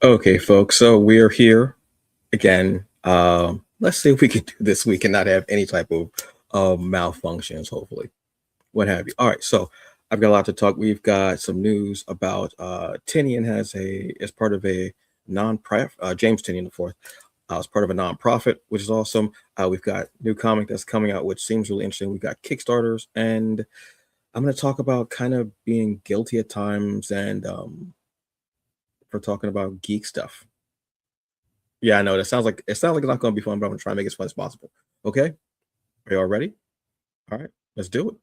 Okay, folks, so we're here again. Let's see if we can do this week and not have any type of malfunctions, hopefully, what have you. All right, so I've got a lot to talk. We've got some news about Tinian as part of a non-profit, James Tynion IV, as part of a non-profit, which is awesome. We've got new comic that's coming out, which seems really interesting. We've got Kickstarters, and I'm going to talk about kind of being guilty at times and for talking about geek stuff. Yeah, I know. It sounds like it's not gonna be fun, but I'm gonna try and make it as fun as possible. Okay? Are y'all ready? All right, let's do it.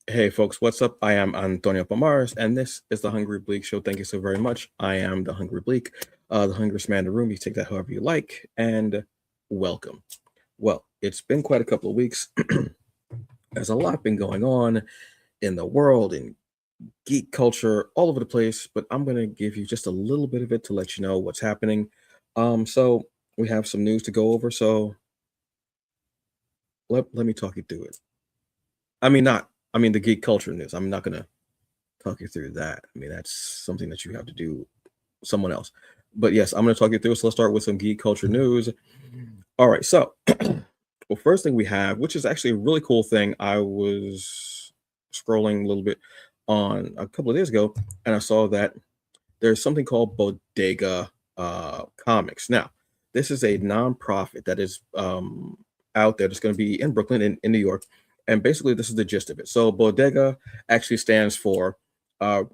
Hey folks, what's up? I am Antonio Pomares, and this is the Hungry Bleek Show. Thank you so very much. I am the Hungry Bleek, the hungriest man in the room. You take that however you like, and welcome. Well, it's been quite a couple of weeks. There's a lot been going on in the world, in geek culture, all over the place, but I'm gonna give you just a little bit of it to let you know what's happening. So we have some news to go over, so let me talk you through it. I mean the geek culture news. I'm not gonna talk you through that. I mean, that's something that you have to do someone else. But yes, I'm gonna talk you through. So let's start with some geek culture news. All right, so well, first thing we have, which is actually a really cool thing. I was scrolling a little bit on a couple of days ago, and I saw that there's something called Bodega Comics. Now, this is a nonprofit that is out there. That's going to be in Brooklyn, in New York, and basically this is the gist of it. So Bodega actually stands for uh,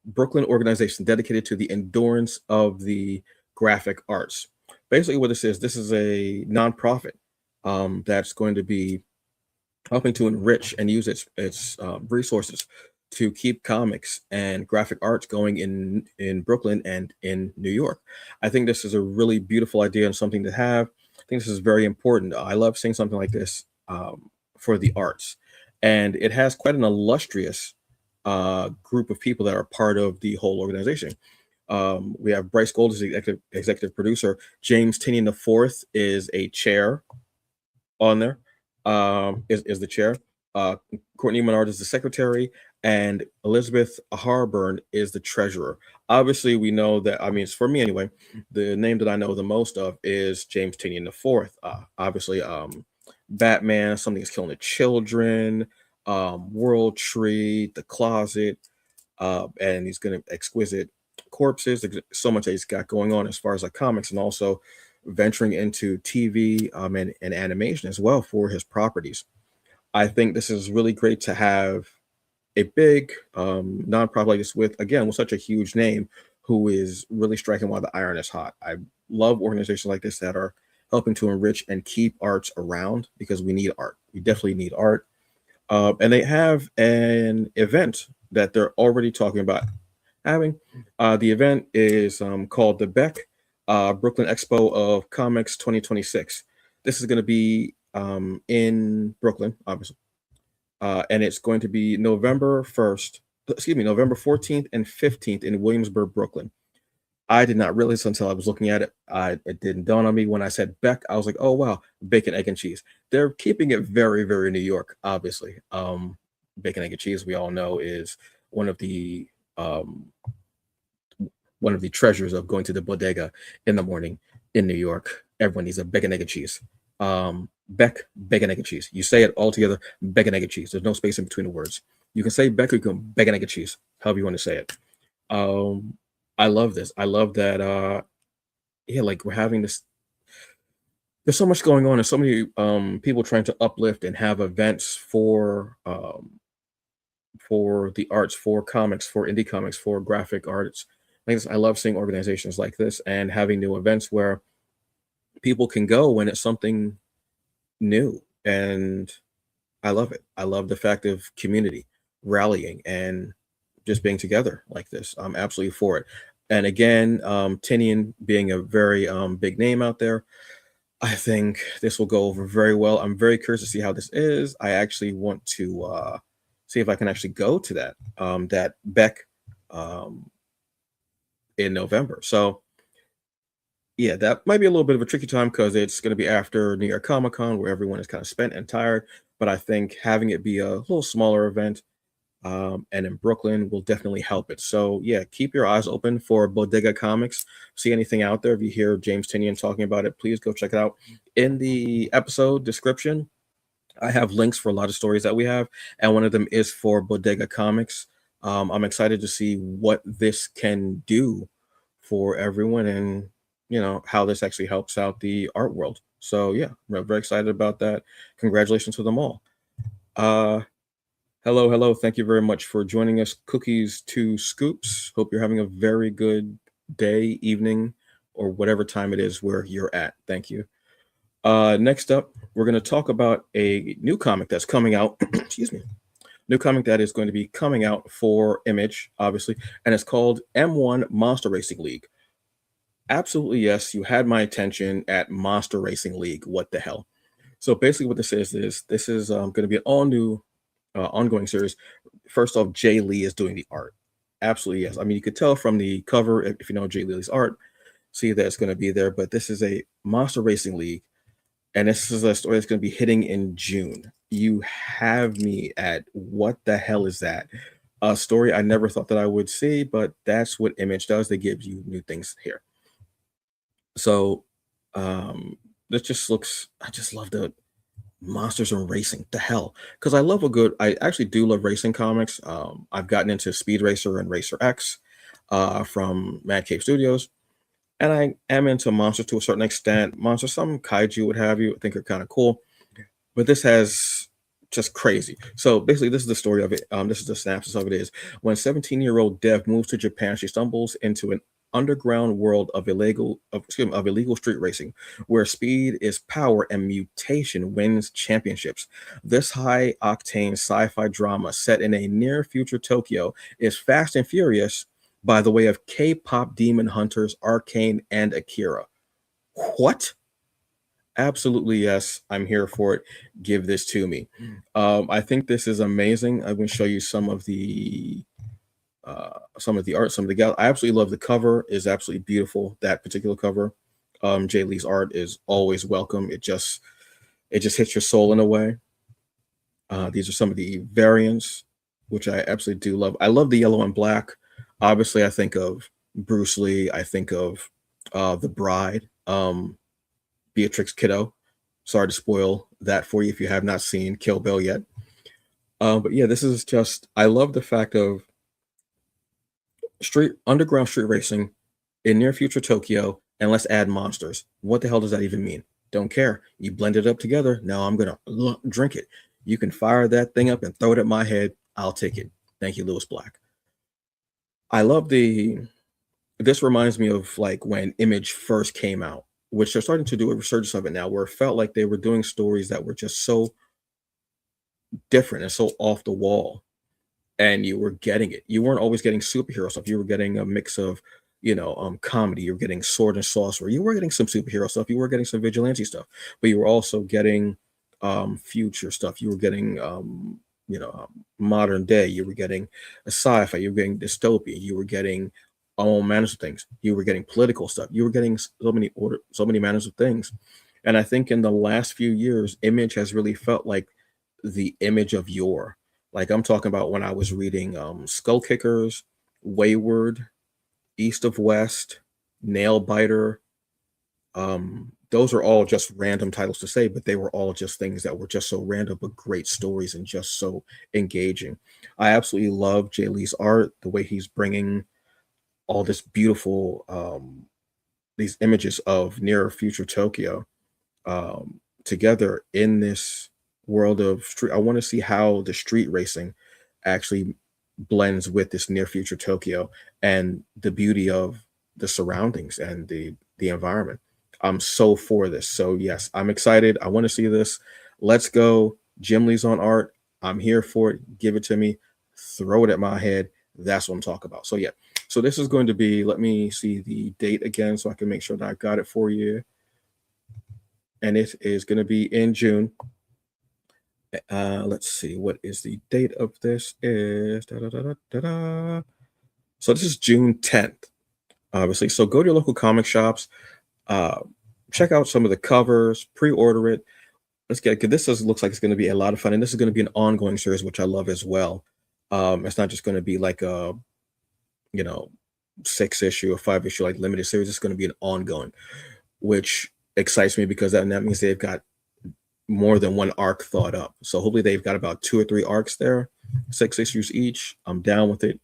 Brooklyn organization dedicated to the endurance of the graphic arts. Basically, what this is a nonprofit that's going to be helping to enrich and use its resources to keep comics and graphic arts going in Brooklyn and in New York. I think this is a really beautiful idea and something to have. I think this is very important. I love seeing something like this for the arts, and it has quite an illustrious group of people that are part of the whole organization. We have Bryce Gold as the executive producer. James Tynion IV is a chair on there, is the chair. Courtney Menard is the secretary, and Elizabeth Harburn is the treasurer. Obviously, we know that. I mean, it's for me anyway. The name that I know the most of is James Tynion IV. Obviously, Batman, Something is Killing the Children, World Tree, The Closet, and he's gonna exquisite corpses. There's so much that he's got going on as far as like comics, and also venturing into TV and animation as well for his properties. I think this is really great to have a big nonprofit like this with such a huge name who is really striking while the iron is hot. I love organizations like this that are helping to enrich and keep arts around because we need art. We definitely need art. And they have an event that they're already talking about having. The event is called the Beck Brooklyn Expo of Comics 2026. This is going to be in Brooklyn, obviously, and it's going to be November 14th and 15th in Williamsburg, Brooklyn. I did not realize until I was looking at it. It didn't dawn on me when I said Beck. I was like, oh wow, bacon, egg, and cheese. They're keeping it very, very New York, obviously. Bacon, egg, and cheese, we all know, is one of the um, one of the treasures of going to the bodega in the morning in New York. Everyone needs a bacon, egg, and cheese. Beck, bacon, egg, and cheese. You say it all together, bacon, egg, and cheese. There's no space in between the words. You can say Beck or you can bacon, egg, and cheese, however you want to say it. Um, I love this. I love that. Yeah, like we're having this. There's so much going on, and so many people trying to uplift and have events for the arts, for comics, for indie comics, for graphic arts. I love seeing organizations like this and having new events where people can go when it's something new. And I love it. I love the fact of community rallying and just being together like this. I'm absolutely for it. And again, Tinian being a very big name out there, I think this will go over very well. I'm very curious to see how this is. I actually want to see if I can actually go to that Beck um, in November. So yeah, that might be a little bit of a tricky time because it's going to be after New York Comic Con where everyone is kind of spent and tired. But I think having it be a little smaller event and in Brooklyn will definitely help it. So yeah, keep your eyes open for Bodega Comics. See anything out there. If you hear James Tynion talking about it, please go check it out. In the episode description, I have links for a lot of stories that we have, and one of them is for Bodega Comics. I'm excited to see what this can do for everyone, and how this actually helps out the art world. So yeah, I'm very excited about that. Congratulations to them all. Uh, Hello, hello. Thank you very much for joining us. Cookies to Scoops. Hope you're having a very good day, evening, or whatever time it is where you're at. Thank you. Next up, we're going to talk about a new comic that's coming out. Excuse me. New comic that is going to be coming out for Image, obviously, and it's called M1 Monster Racing League. Absolutely, yes. You had my attention at Monster Racing League. What the hell? So basically, what this is this is going to be an all new ongoing series. First off, Jay Lee is doing the art. Absolutely, yes. I mean, you could tell from the cover, if you know Jay Lee's art, see that it's going to be there. But this is a Monster Racing League, and this is a story that's going to be hitting in June. You have me at what the hell is that? A story I never thought that I would see, but that's what Image does. They give you new things here. So this just looks, I just love the monsters and racing. The hell, because I actually do love racing comics. I've gotten into Speed Racer and Racer X from Mad Cave Studios, and I am into monsters to a certain extent. Monsters, some kaiju, what have you, I think are kind of cool, but this has just crazy. So basically, this is the story of it. This is the synopsis of it: is when 17-year-old Dev moves to Japan, she stumbles into an underground world of illegal street racing, where speed is power and mutation wins championships. This high octane sci-fi drama set in a near future Tokyo is fast and furious by the way of K-pop demon hunters Arcane and Akira. What? Absolutely, yes. I'm here for it. Give this to me. I think this is amazing. I'm going to show you some of the art, some of the gal. I absolutely love the cover. Is absolutely beautiful. That particular cover. Jay Lee's art is always welcome. It just hits your soul in a way. These are some of the variants, which I absolutely do love. I love the yellow and black. Obviously, I think of Bruce Lee. I think of The Bride. Beatrix Kiddo. Sorry to spoil that for you if you have not seen Kill Bill yet. But yeah, this is just, I love the fact of underground street racing in near future Tokyo, and let's add monsters. What the hell does that even mean? Don't care. You blend it up together. Now I'm gonna drink it. You can fire that thing up and throw it at my head. I'll take it. Thank you, Lewis Black. I love this reminds me of like when Image first came out, which they're starting to do a resurgence of it now, where it felt like they were doing stories that were just so different and so off the wall, and you were getting it. You weren't always getting superhero stuff. You were getting a mix of, comedy. You were getting sword and sorcery. You were getting some superhero stuff. You were getting some vigilante stuff, but you were also getting future stuff. You were getting modern day. You were getting a sci-fi. You were getting dystopia. You were getting all manners of things. You were getting political stuff. You were getting so many manners of things. And I think in the last few years, Image has really felt like the Image of yore. Like I'm talking about when I was reading Skull Kickers, Wayward, East of West, Nail Biter. Those are all just random titles to say, but they were all just things that were just so random, but great stories and just so engaging. I absolutely love Jay Lee's art, the way he's bringing all this beautiful these images of near future Tokyo together in this world of street. I want to see how the street racing actually blends with this near future Tokyo and the beauty of the surroundings and the environment. I'm so for this. So yes, I'm excited. I want to see this. Let's go. Jim Lee's on art. I'm here for it. Give it to me. Throw it at my head. That's what I'm talking about. So yeah. So this is going to be, let me see the date again so I can make sure that I got it for you. And it is going to be in June. Let's see, what is the date of this? Is da, da, da, da, da, da. So this is June 10th, obviously. So go to your local comic shops, uh, check out some of the covers, pre-order it. Let's get, because looks like it's going to be a lot of fun, and this is going to be an ongoing series, which I love as well. It's not just going to be like a, you know, 6 issue or 5 issue like limited series. It's going to be an ongoing, which excites me because that means they've got more than one arc thought up. So hopefully they've got about 2 or 3 arcs there, 6 issues each. I'm down with it.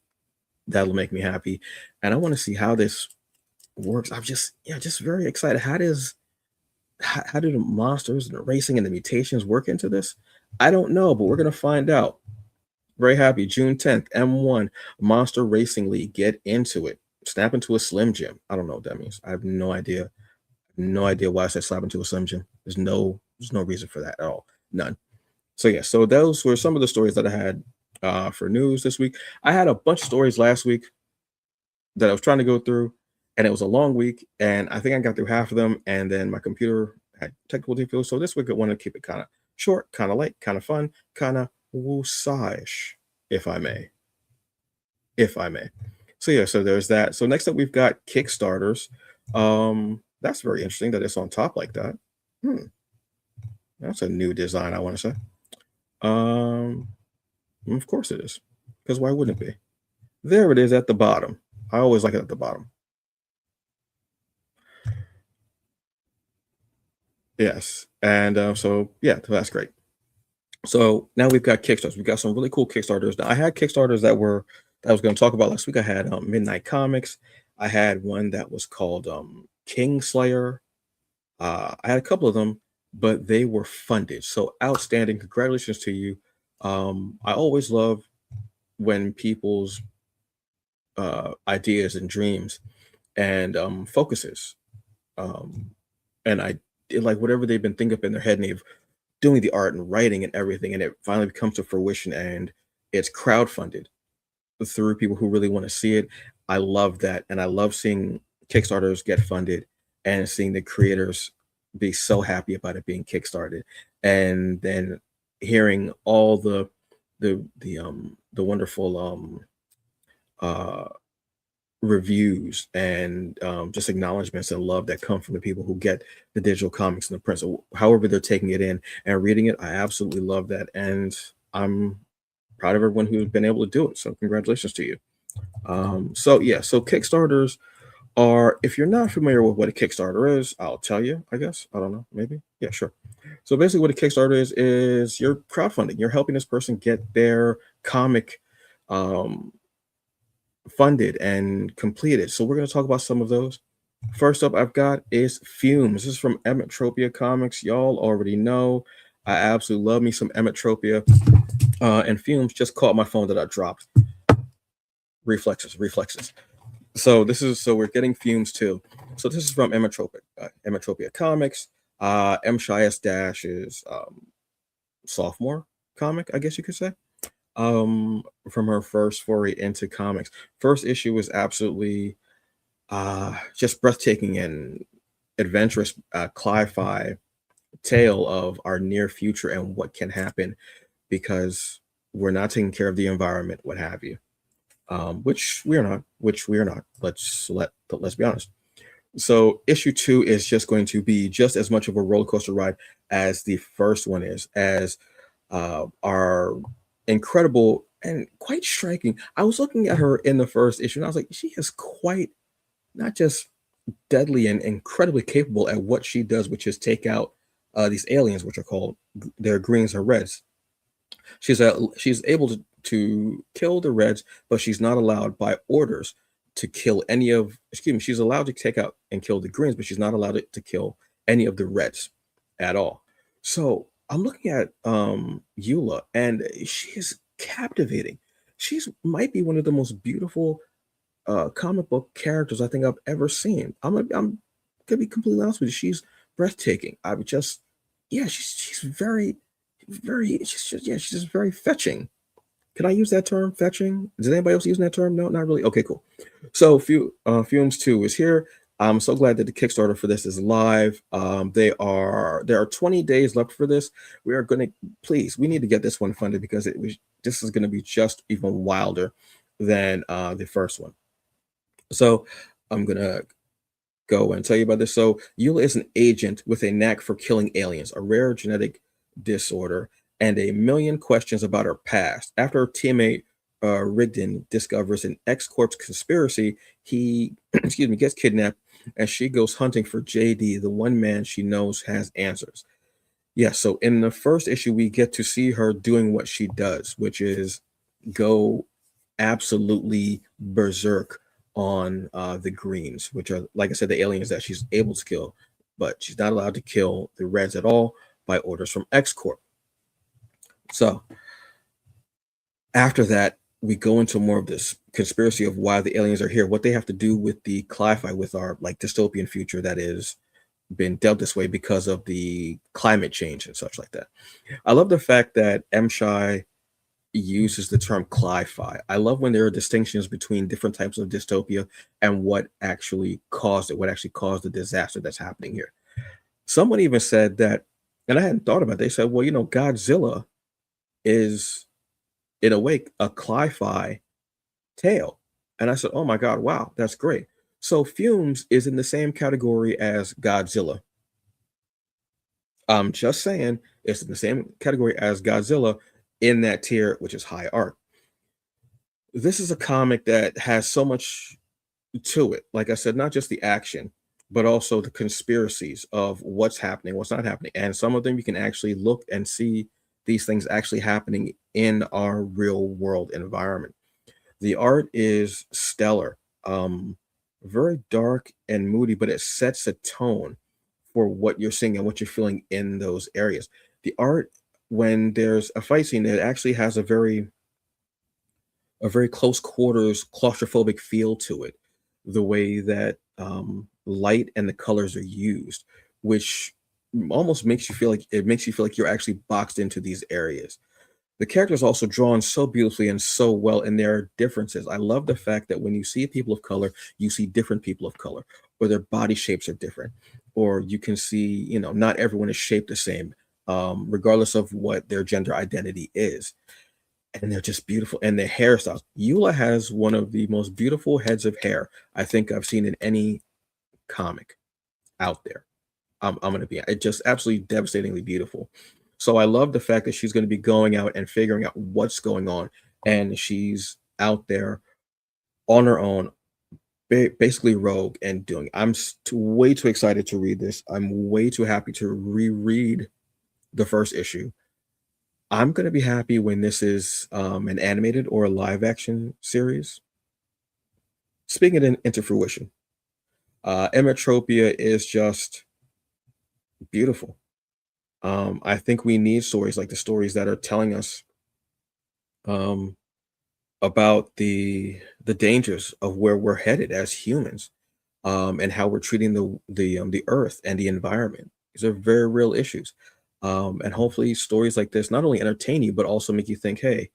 That'll make me happy, and I want to see how this works. I'm just very excited. How do the monsters and the racing and the mutations work into this? I don't know, but we're gonna find out. Very happy. June 10th, M1 Monster Racing League. Get into it. Snap into a Slim Jim. I don't know what that means. I have no idea. No idea why I said slap into a Slim Jim. There's no reason for that at all. None. So yeah, so those were some of the stories that I had for news this week. I had a bunch of stories last week that I was trying to go through, and it was a long week, and I think I got through half of them, and then my computer had technical difficulties. So this week I want to keep it kind of short, kind of light, kind of fun, kind of woosaish, if I may. If I may. So yeah, so there's that. So next up we've got Kickstarters. That's very interesting that it's on top like that. That's a new design, I want to say. Of course it is, because why wouldn't it be? There it is at the bottom. I always like it at the bottom. Yes, and so yeah, that's great. So now we've got Kickstarters. We've got some really cool Kickstarters. Now I had Kickstarters that I was going to talk about last week. I had Midnight Comics. I had one that was called Kingslayer. I had a couple of them, but they were funded. So outstanding. Congratulations to you. I always love when people's ideas and dreams and focuses and I like whatever they've been thinking up in their head, and they've doing the art and writing and everything, and it finally comes to fruition, and it's crowdfunded through people who really want to see it. I love that, and I love seeing Kickstarters get funded and seeing the creators be so happy about it being kickstarted, and then hearing all the wonderful uh reviews and just acknowledgments and love that come from the people who get the digital comics and the print. So however they're taking it in and reading it, I absolutely love that, and I'm proud of everyone who's been able to do it. So congratulations to you. So yeah, so Kickstarters are, if you're not familiar with what a Kickstarter is, I'll tell you. I guess I don't know, maybe, yeah, sure. So basically, what a Kickstarter is you're crowdfunding. You're helping this person get their comic um, funded and completed. So we're going to talk about some of those. First up I've got is Fumes. This is from Emmetropia Comics. Y'all already know I absolutely love me some Emmetropia. And Fumes just caught my phone that I dropped. Reflexes. So we're getting Fumes too. So this is from Emmetropia Comics. M. Shias Dash is sophomore comic, I guess you could say. From her first foray into comics. First issue was absolutely just breathtaking and adventurous cli-fi tale of our near future and what can happen because we're not taking care of the environment, what have you. Which we are not. Let's be honest. So issue 2 is just going to be just as much of a roller coaster ride as the first one is, as our incredible and quite striking. I was looking at her in the first issue and I was like, she is quite not just deadly and incredibly capable at what she does, which is take out these aliens, which are called their greens or reds. She's able to kill the reds, but she's not allowed by orders to kill any of, excuse me, she's allowed to take out and kill the greens, but she's not allowed to kill any of the reds at all. So I'm looking at Eula, and she is captivating. She's might be one of the most beautiful comic book characters I think I've ever seen. I'm gonna be completely honest with you. She's breathtaking. I would just, yeah, she's very, she's just very fetching Can I use that term, fetching? Is anybody else using that term? No, not really. Okay, cool. So Fumes 2 is here. I'm so glad that the Kickstarter for this is live. There are 20 days left for this. We are going to please, we need to get this one funded because this is going to be just even wilder than the first one. So I'm gonna go and tell you about this. So Eula is an agent with a knack for killing aliens, a rare genetic disorder, and a million questions about her past. After her teammate Rigdon discovers an X-Corp conspiracy, he excuse me gets kidnapped, and she goes hunting for JD, the one man she knows has answers. Yeah, so in the first issue, we get to see her doing what she does, which is go absolutely berserk on the greens, which are, like I said, the aliens that she's able to kill, but she's not allowed to kill the reds at all by orders from X Corp. So after that, we go into more of this conspiracy of why the aliens are here, what they have to do with the cli-fi, with our like dystopian future that is been dealt this way because of the climate change and such like that. I love the fact that M. Shy uses the term cli-fi. I love when there are distinctions between different types of dystopia and what actually caused it, what actually caused the disaster that's happening here. Someone even said that, and I hadn't thought about it, they said, well, Godzilla is, in a way, a cli-fi tale. And I said, oh my God, wow, that's great. So Fumes is in the same category as Godzilla. I'm just saying it's in the same category as Godzilla in that tier, which is high art. This is a comic that has so much to it. Like I said, not just the action, but also the conspiracies of what's happening, what's not happening. And some of them you can actually look and see these things actually happening in our real world environment. The art is stellar, very dark and moody, but it sets a tone for what you're seeing and what you're feeling in those areas. The art, when there's a fight scene, it actually has a very close quarters claustrophobic feel to it. The way that light and the colors are used, which almost makes you feel like you're actually boxed into these areas. The characters also drawn so beautifully and so well, and there are differences. I love the fact that when you see people of color, you see different people of color, or their body shapes are different, or you can see, not everyone is shaped the same, regardless of what their gender identity is. And they're just beautiful. And their hairstyles. Eula has one of the most beautiful heads of hair I think I've seen in any comic out there. I'm going to be it's just absolutely devastatingly beautiful. So I love the fact that she's going to be going out and figuring out what's going on, and she's out there on her own, basically rogue and doing. Way too excited to read this. I'm way too happy to reread the first issue. I'm going to be happy when this is an animated or a live action series. Speaking it into fruition, Emmetropia is just beautiful. I think we need stories like the stories that are telling us um, about the dangers of where we're headed as humans, and how we're treating the earth and the environment. These are very real issues, and hopefully stories like this not only entertain you but also make you think, hey,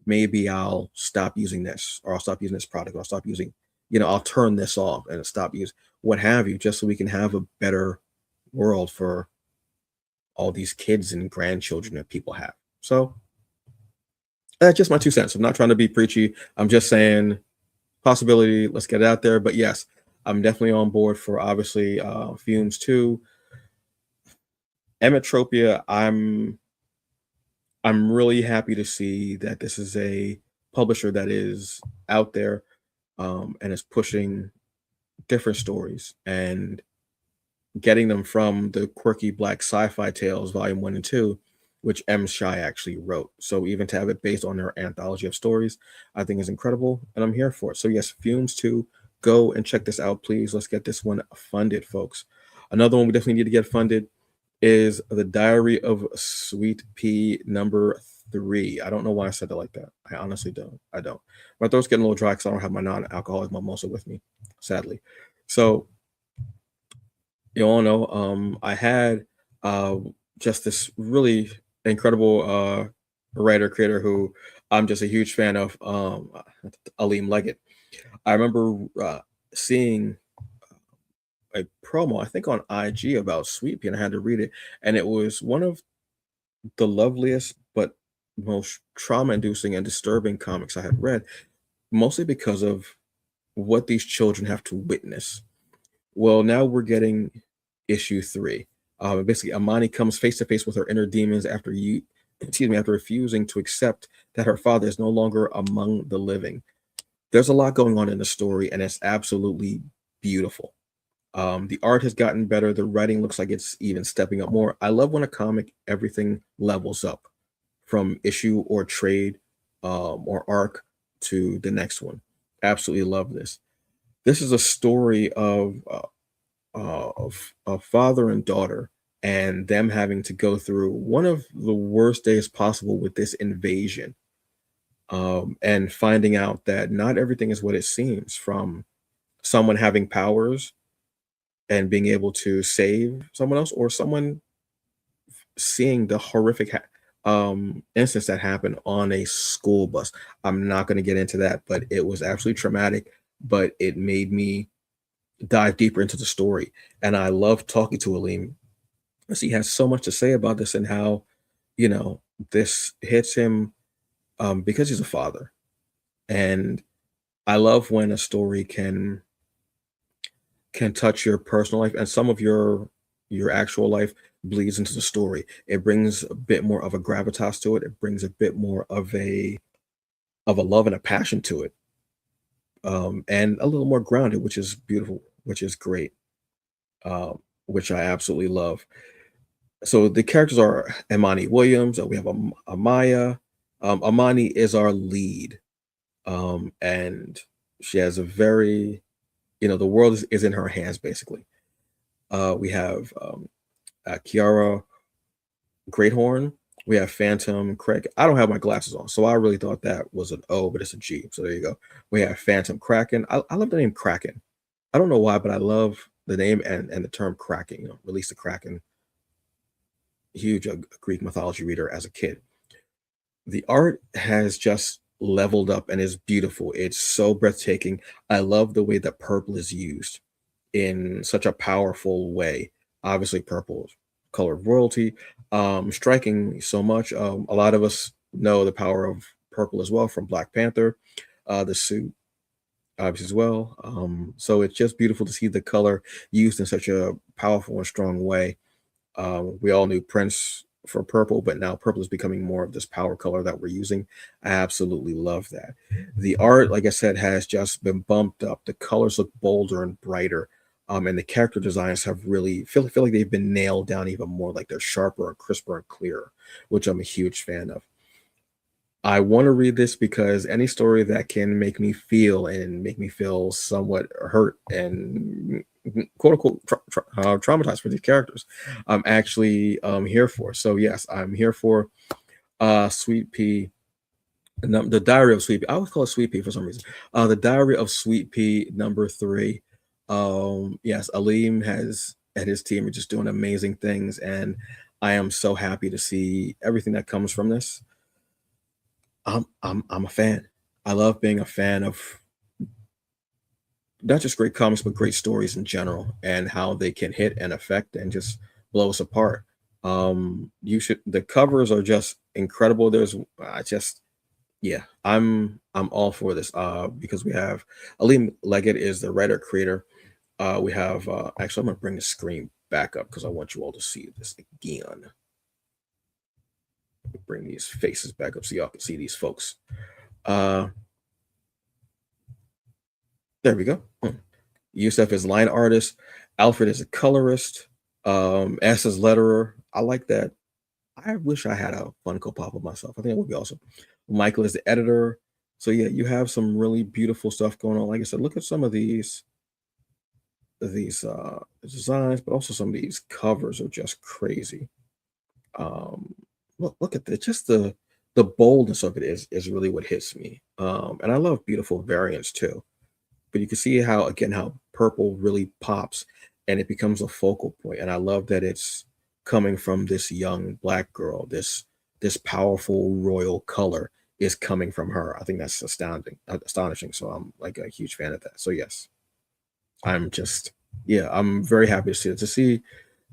maybe I'll stop using this, or I'll stop using this product, or I'll stop using, I'll turn this off and stop using what have you, just so we can have a better world for all these kids and grandchildren that people have. So that's just my 2 cents. I'm not trying to be preachy. I'm just saying possibility. Let's get it out there. But yes, I'm definitely on board for obviously Fumes 2. Emmetropia, I'm really happy to see that this is a publisher that is out there, and is pushing different stories and getting them from the quirky black sci-fi tales volume 1 and 2, which M. Shy actually wrote. So even to have it based on their anthology of stories, I think is incredible, and I'm here for it. So yes, Fumes 2, go and check this out, please. Let's get this one funded, folks. Another one we definitely need to get funded is The Diary of Sweet Pea #3. I don't know why I said that like that. I honestly don't. I don't. My throat's getting a little dry because I don't have my non-alcoholic mimosa with me, sadly. So you all know, I had uh, just this really incredible writer creator who I'm just a huge fan of Aleem Leggett. I remember seeing a promo, I think on IG, about Sweet Pea, and I had to read it, and it was one of the loveliest but most trauma-inducing and disturbing comics I had read, mostly because of what these children have to witness. Well, now we're getting issue 3. Basically, Amani comes face to face with her inner demons after refusing to accept that her father is no longer among the living. There's a lot going on in the story, and it's absolutely beautiful. The art has gotten better. The writing looks like it's even stepping up more. I love when a comic, everything levels up from issue or trade or arc to the next one. Absolutely love this. This is a story of a father and daughter and them having to go through one of the worst days possible with this invasion, and finding out that not everything is what it seems, from someone having powers and being able to save someone else, or someone seeing the horrific instance that happened on a school bus. I'm not going to get into that, but it was absolutely traumatic, but it made me dive deeper into the story. And I love talking to Aleem, as he has so much to say about this, and how, you know, this hits him because he's a father. And I love when a story can touch your personal life, and some of your actual life bleeds into the story. It brings a bit more of a gravitas to it. It brings a bit more of a love and a passion to it, and a little more grounded, which is beautiful, which is great, which I absolutely love. So the characters are Imani Williams. We have Amaya. Amani is our lead, and she has a very, the world is in her hands, basically. We have Kiara Greathorn. We have Phantom Craig. I don't have my glasses on, so I really thought that was an O, but it's a G. So there you go. We have Phantom Kraken. I love the name Kraken. I don't know why, but I love the name and the term Kraken. Release the Kraken. Huge Greek mythology reader as a kid. The art has just leveled up and is beautiful. It's so breathtaking. I love the way that purple is used in such a powerful way. Obviously, purple is color of royalty, striking so much. A lot of us know the power of purple as well from Black Panther, the suit, obviously, as well. So it's just beautiful to see the color used in such a powerful and strong way. We all knew Prince for purple, but now purple is becoming more of this power color that we're using. I absolutely love that. The art, like I said, has just been bumped up. The colors look bolder and brighter. And the character designs have really feel like they've been nailed down even more, like they're sharper and crisper and clearer, which I'm a huge fan of. I want to read this because any story that can make me feel and make me feel somewhat hurt and quote unquote traumatized for these characters, I'm actually here for. So yes, I'm here for Sweet Pea, the Diary of Sweet Pea. I always call it Sweet Pea for some reason. The Diary of Sweet Pea number 3. Yes, Aleem has and his team are just doing amazing things, and I am so happy to see everything that comes from this. I'm a fan. I love being a fan of not just great comics, but great stories in general, and how they can hit and affect and just blow us apart. You should. The covers are just incredible. There's, I just, yeah, I'm all for this. Because we have Aleem Leggett is the writer creator. We have actually, I'm gonna bring the screen back up because I want you all to see this again. Bring these faces back up so y'all can see these folks. Uh, there we go. Yusef is line artist. Alfred is a colorist. S is letterer. I like that. I wish I had a Funko Pop of myself. I think it would be awesome. Michael is the editor. So yeah, you have some really beautiful stuff going on. Like I said, look at some of these designs, but also some of these covers are just crazy. Look at the just the boldness of it is really what hits me. And I love beautiful variants too. But you can see how, again, how purple really pops and it becomes a focal point. And I love that it's coming from this young Black girl, this powerful royal color. is coming from her. I think that's astonishing. So I'm like a huge fan of that. So yes, I'm just, yeah, I'm very happy to see it. To see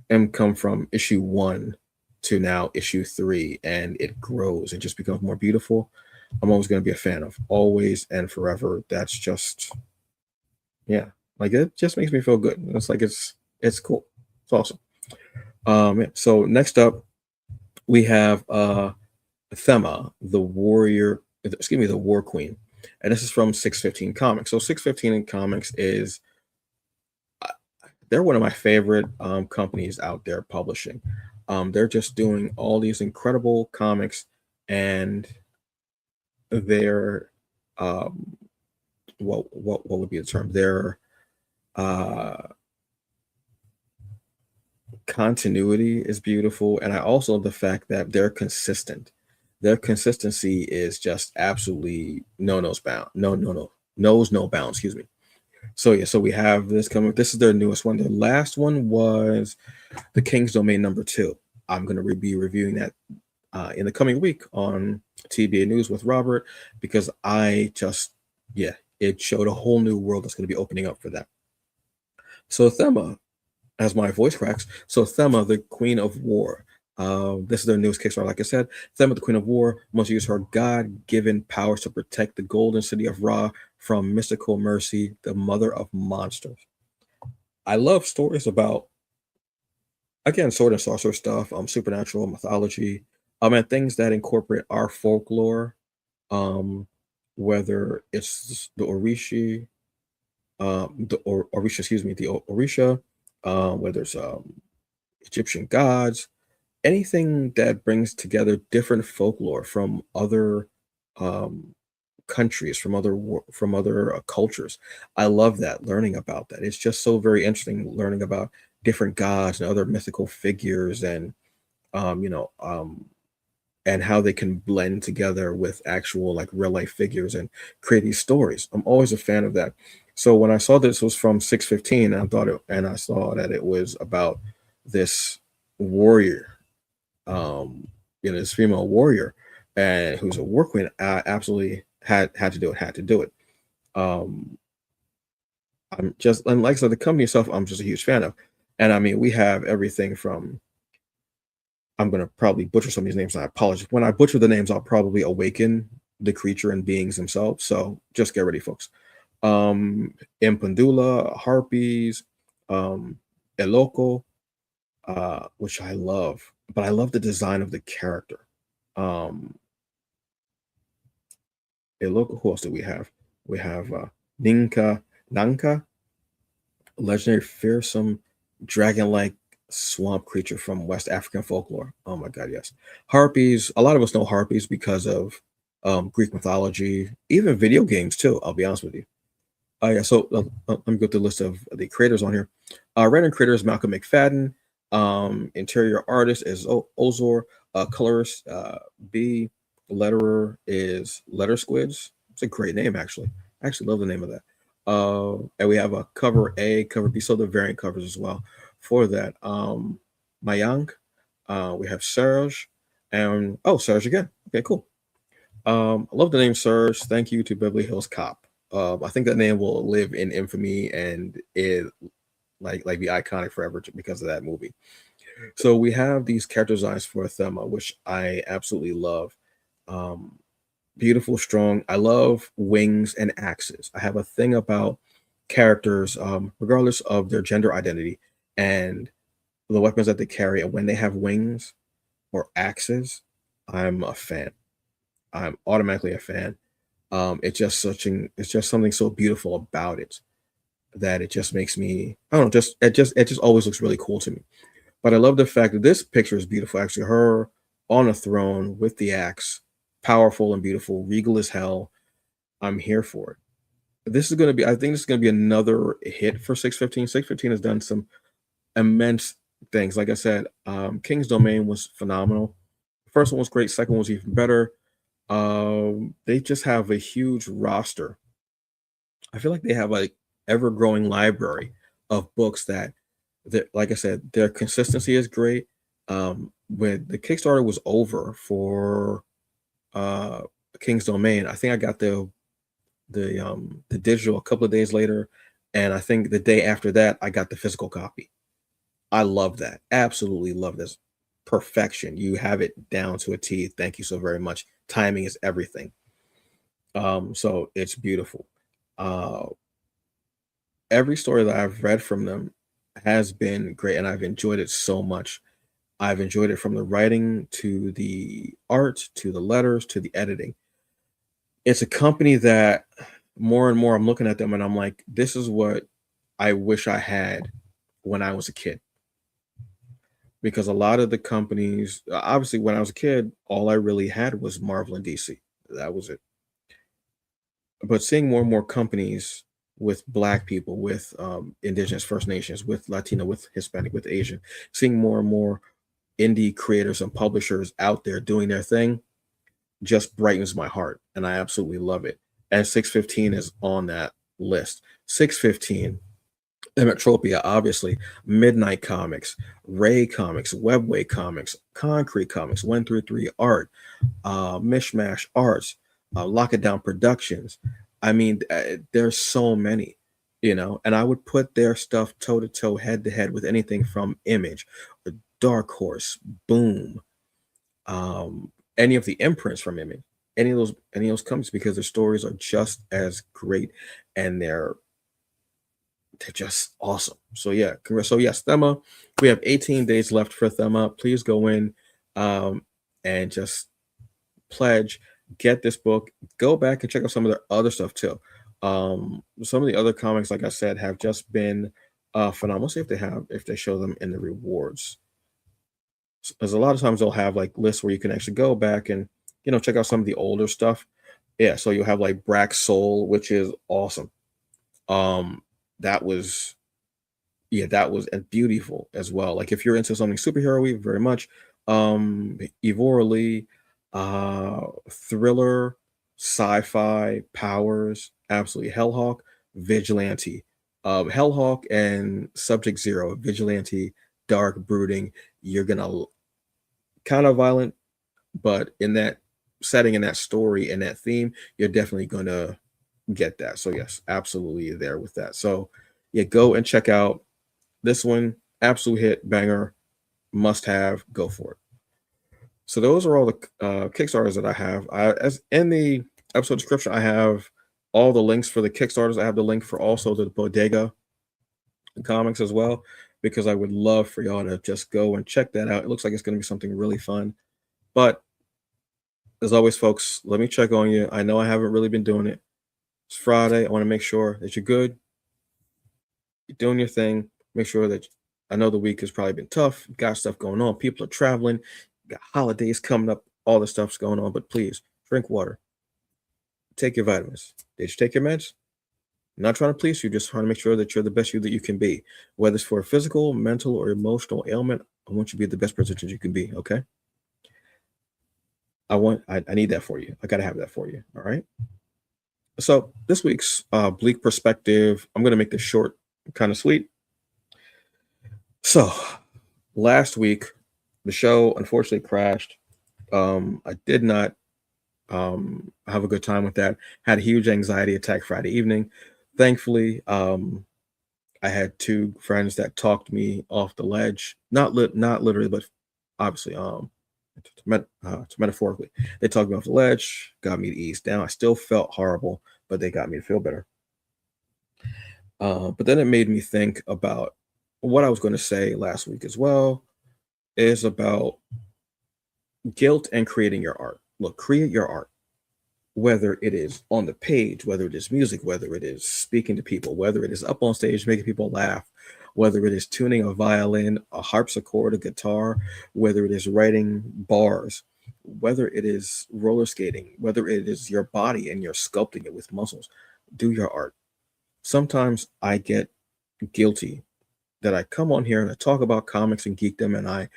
him come from issue 1 to now issue 3, and it grows and just becomes more beautiful. I'm always going to be a fan of, always and forever. That's just, yeah, like it just makes me feel good. It's like it's cool. It's awesome. Yeah. So next up, we have Thema, the warrior, excuse me, the war queen, and this is from 615 Comics. So 615 Comics is, they're one of my favorite companies out there publishing. They're just doing all these incredible comics, and their what would be the term? Their uh, continuity is beautiful, and I also love the fact that they're consistent. Their consistency is just absolutely knows no bounds. Excuse me. So yeah, so we have this coming. This is their newest one. Their last one was the King's Domain #2. I'm going to be reviewing that in the coming week on TBA News with Robert, because I just, yeah, it showed a whole new world that's going to be opening up for that. So Thema, as my voice cracks, so Thema, the Queen of War. This is their newest Kickstarter. Like I said, Thema, the Queen of War, must use her God-given powers to protect the golden city of Ra from mystical Mercy, the mother of monsters. I love stories about, again, sword and sorcerer stuff, supernatural mythology, and things that incorporate our folklore, um, whether it's the Orishi, Orisha, excuse me, the Orisha, whether it's Egyptian gods, anything that brings together different folklore from other um, countries, from other cultures. I love that, learning about that. It's just so very interesting learning about different gods and other mythical figures, and um, you know, um, and how they can blend together with actual like real life figures and create these stories. I'm always a fan of that. So when I saw this was from 615, and I saw that it was about this warrior, this female warrior, and who's a war queen, I absolutely had to do it. Um, I'm just, and like I said, the company itself, I'm just a huge fan of. And I mean, we have everything from, I'm going to probably butcher some of these names, and I apologize. When I butcher the names, I'll probably awaken the creature and beings themselves. So just get ready, folks. Impundula, Harpies, um, Eloko, which I love, but I love the design of the character. Um, Eloko, who else do we have? We have Nanka, legendary fearsome dragon-like swamp creature from West African folklore. Oh my God, yes. Harpies. A lot of us know harpies because of Greek mythology, even video games too. I'll be honest with you. Yeah. So let me go through the list of the creators on here. Random creators: Malcolm McFadden. Interior artist is Ozor. Colorist B. Letterer is Letter Squids. It's a great name, actually. I actually love the name of that. And we have a cover A, cover B, so the variant covers as well for that. Mayank, we have Serge, and Serge again. Okay, cool. I love the name Serge. Thank you to Beverly Hills Cop. I think that name will live in infamy, and it like be iconic forever because of that movie. So we have these character designs for Thema, which I absolutely love. Um, Beautiful, strong. I love wings and axes. I have a thing about characters, regardless of their gender identity and the weapons that they carry. And when they have wings or axes, I'm a fan. I'm automatically a fan. It's just something so beautiful about it that it just makes me, I don't know, it just always looks really cool to me. But I love the fact that this picture is beautiful. Actually, her on a throne with the axe, powerful and beautiful, regal as hell. I'm here for it. This is going to be, I think this is going to be another hit for 615. 615 has done some immense things. Like I said, King's Domain was phenomenal. The first one was great. Second one was even better. They just have a huge roster. I feel like they have like ever-growing library of books that, like I said, their consistency is great. When the Kickstarter was over for King's Domain. I think I got the digital a couple of days later, and I think the day after that I got the physical copy. I love that. Absolutely love this. Perfection. You have it down to a T. Thank you so very much. Timing is everything. So it's beautiful. Uh, every story that I've read from them has been great, and I've enjoyed it so much. I've enjoyed it from the writing to the art to the letters to the editing. It's a company that more and more I'm looking at them and I'm like, this is what I wish I had when I was a kid. Because a lot of the companies, obviously, when I was a kid, all I really had was Marvel and DC. That was it. But seeing more and more companies with Black people, with Indigenous First Nations, with Latino, with Hispanic, with Asian, seeing more and more indie creators and publishers out there doing their thing just brightens my heart, and I absolutely love it. And 615 is on that list. 615, Emmetropia, obviously, Midnight Comics, Ray Comics, Webway Comics, Concrete Comics, 133 Art, Mishmash Arts, Lock It Down Productions. I mean, there's so many, and I would put their stuff toe to toe, head to head with anything from Image, Dark Horse, Boom, any of the imprints from Image, any of those companies, because their stories are just as great, and they're just awesome. So yeah, so yes, Thema. We have 18 days left for Thema. Please go in and just pledge, get this book, go back and check out some of their other stuff too. Some of the other comics, like I said, have just been phenomenal. See if they show them in the rewards. Because a lot of times they'll have like lists where you can actually go back and check out some of the older stuff. Yeah, so you'll have like Brack Soul, which is awesome. That was beautiful as well. Like if you're into something superhero-y very much, Evora Lee, thriller, sci-fi, powers, absolutely. Hellhawk, vigilante. Hellhawk and Subject Zero, vigilante, dark, brooding. You're gonna kind of violent, but in that setting, in that story, in that theme, you're definitely gonna get that. So yes, absolutely there with that. So yeah, go and check out this one. Absolute hit, banger, must have. Go for it. So those are all the Kickstarters that I have. As in the episode description, I have all the links for the Kickstarters. I have the link for also the Bodega comics as well, because I would love for y'all to just go and check that out. It looks like it's going to be something really fun. But as always, folks, let me check on you. I know I haven't really been doing it. It's Friday. I want to make sure that you're good. You're doing your thing. Make sure that I know the week has probably been tough. Got stuff going on. People are traveling. Got holidays coming up. All this stuff's going on. But please drink water. Take your vitamins. Did you take your meds? I'm not trying to please you. Just trying to make sure that you're the best you that you can be. Whether it's for a physical, mental, or emotional ailment, I want you to be the best person that you can be. Okay. I need that for you. I got to have that for you. All right. So this week's Bleak perspective, I'm going to make this short, kind of sweet. So last week, the show unfortunately crashed. I did not have a good time with that. Had a huge anxiety attack Friday evening. Thankfully, I had two friends that talked me off the ledge. Not literally, but obviously, metaphorically. They talked me off the ledge, got me to ease down. I still felt horrible, but they got me to feel better. But then it made me think about what I was going to say last week as well, is about guilt and creating your art. Look, create your art, whether it is on the page, whether it is music, whether it is speaking to people, whether it is up on stage making people laugh, whether it is tuning a violin, a harpsichord, a guitar, whether it is writing bars, whether it is roller skating, whether it is your body and you're sculpting it with muscles. Do your art. Sometimes I get guilty that I come on here and I talk about comics and geekdom, and I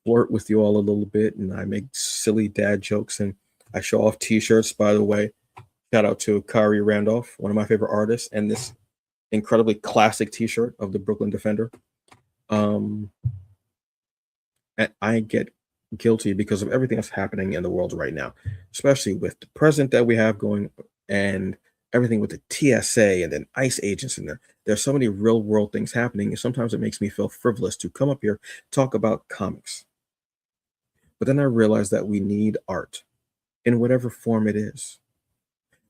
flirt with you all a little bit, and I make silly dad jokes, and I show off t-shirts. By the way, shout out to Kyrie Randolph, one of my favorite artists, and this incredibly classic t-shirt of the Brooklyn Defender. And I get guilty because of everything that's happening in the world right now, especially with the president that we have going and everything with the TSA and then ICE agents in there. There's so many real world things happening, and sometimes it makes me feel frivolous to come up here talk about comics. But then I realize that we need art in whatever form it is.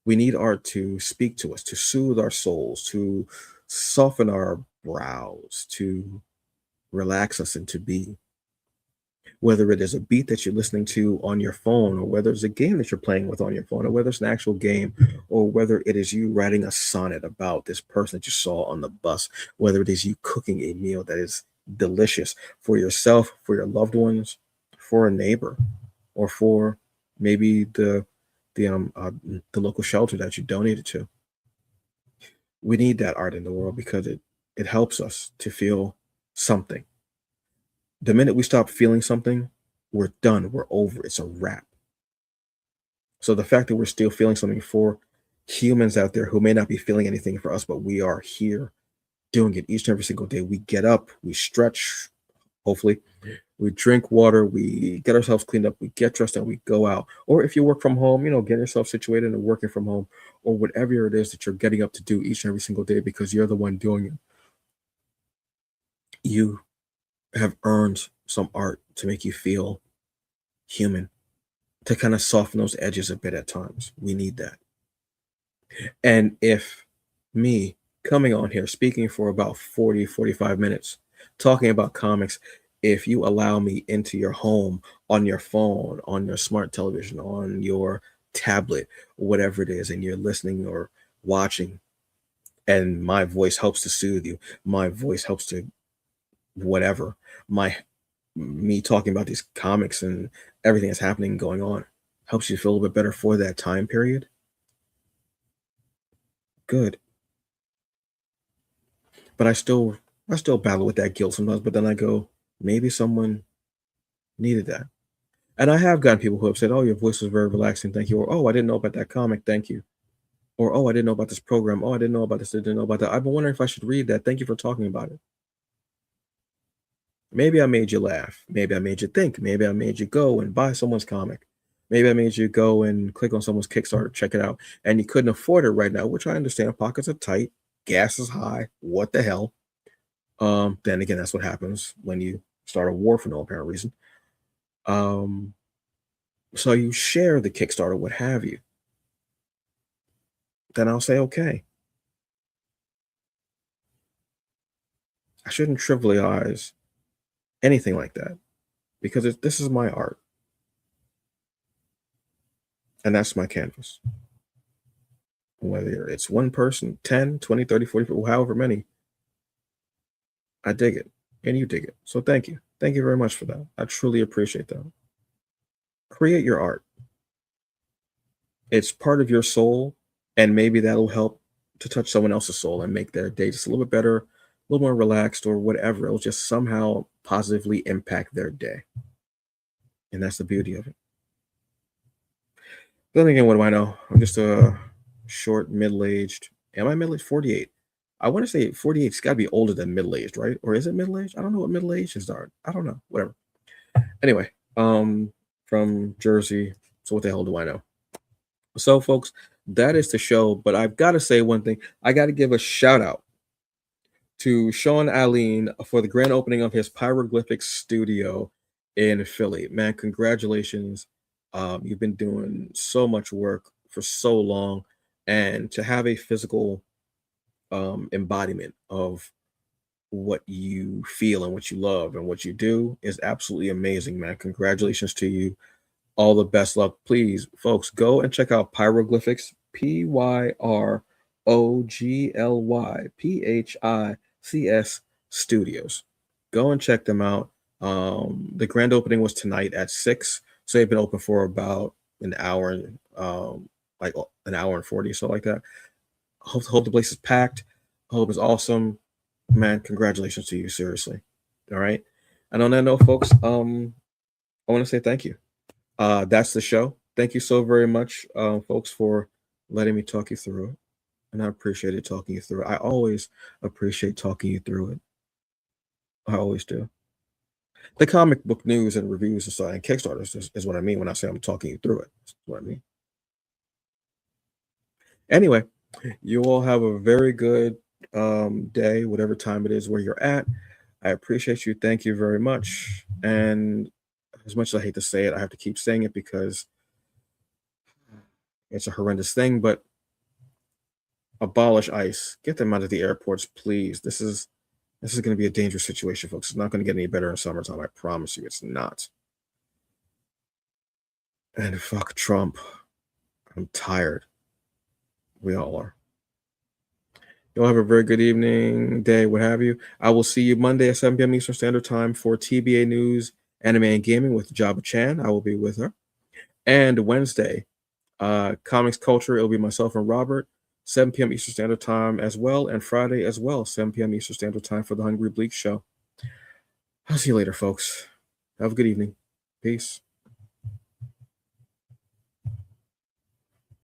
We need art to speak to us, to soothe our souls, to soften our brows, to relax us and to be. Whether it is a beat that you're listening to on your phone, or whether it's a game that you're playing with on your phone, or whether it's an actual game, or whether it is you writing a sonnet about this person that you saw on the bus, whether it is you cooking a meal that is delicious for yourself, for your loved ones, for a neighbor, or for maybe the local shelter that you donated to. We need that art in the world because it helps us to feel something. The minute we stop feeling something, we're done. We're over. It's a wrap. So the fact that we're still feeling something for humans out there who may not be feeling anything for us, but we are here doing it each and every single day. We get up, we stretch, hopefully, we drink water, we get ourselves cleaned up, we get dressed, and we go out. Or if you work from home, get yourself situated and working from home, or whatever it is that you're getting up to do each and every single day because you're the one doing it. You have earned some art to make you feel human, to kind of soften those edges a bit at times. We need that. And if me coming on here speaking for about 40, 45 minutes, talking about comics, if you allow me into your home, on your phone, on your smart television, on your tablet, whatever it is, and you're listening or watching, and my voice helps to soothe you, my voice helps to whatever, my me talking about these comics and everything that's happening going on helps you feel a little bit better for that time period, good. But I still battle with that guilt sometimes, but then I go, maybe someone needed that. And I have gotten people who have said, "Oh, your voice was very relaxing, thank you," or "Oh, I didn't know about that comic, thank you," or "Oh, I didn't know about this program, oh, I didn't know about this, I didn't know about that. I've been wondering if I should read that. Thank you for talking about it." Maybe I made you laugh. Maybe I made you think. Maybe I made you go and buy someone's comic. Maybe I made you go and click on someone's Kickstarter, check it out, and you couldn't afford it right now, which I understand. Pockets are tight, gas is high. What the hell? Then again, that's what happens when you start a war for no apparent reason. Um, so you share the Kickstarter, what have you. Then I'll say, okay, I shouldn't trivialize anything like that because this is my art and that's my canvas. Whether it's one person, 10, 20, 30, 40 people, however many, I dig it and you dig it. So thank you. Thank you very much for that. I truly appreciate that. Create your art. It's part of your soul, and maybe that'll help to touch someone else's soul and make their day just a little bit better, a little more relaxed, or whatever. It'll just somehow positively impact their day. And that's the beauty of it. Then again, what do I know? I'm just a short, middle aged. Am I middle aged? 48. I want to say 48's got to be older than middle aged, right? Or is it middle aged? I don't know what middle aged is. I don't know. Whatever. Anyway, from Jersey. So what the hell do I know? So, folks, that is the show. But I've got to say one thing. I got to give a shout out to Sean Allen for the grand opening of his Pyroglyphics studio in Philly. Man, congratulations. You've been doing so much work for so long, and to have a physical embodiment of what you feel and what you love and what you do is absolutely amazing, man. Congratulations to you. All the best luck. Please, folks, go and check out Pyroglyphics, Pyroglyphics Studios. Go and check them out. The grand opening was tonight at 6. So they've been open for about an hour and like an hour and 40, so like that. Hope the place is packed. Hope it's awesome. Man, congratulations to you, seriously. All right. And on that note, folks, I want to say thank you. That's the show. Thank you so very much, folks, for letting me talk you through it. And I appreciated talking you through it. I always appreciate talking you through it. I always do. The comic book news and reviews and stuff and Kickstarters is what I mean when I say I'm talking you through it. That's what I mean. Anyway, you all have a very good day, whatever time it is where you're at. I appreciate you. Thank you very much. And as much as I hate to say it, I have to keep saying it because it's a horrendous thing, but abolish ICE. Get them out of the airports, please. This is going to be a dangerous situation, folks. It's not going to get any better in summertime. I promise you, it's not. And fuck Trump. I'm tired. We all are. You'll have a very good evening, day, what have you. I will see you Monday at 7 p.m. Eastern Standard Time for TBA News, Anime and Gaming with Jabba Chan. I will be with her. And Wednesday, Comics Culture. It'll be myself and Robert, 7 p.m. Eastern Standard Time as well. And Friday as well, 7 p.m. Eastern Standard Time for the Hungry Bleek Show. I'll see you later, folks. Have a good evening. Peace.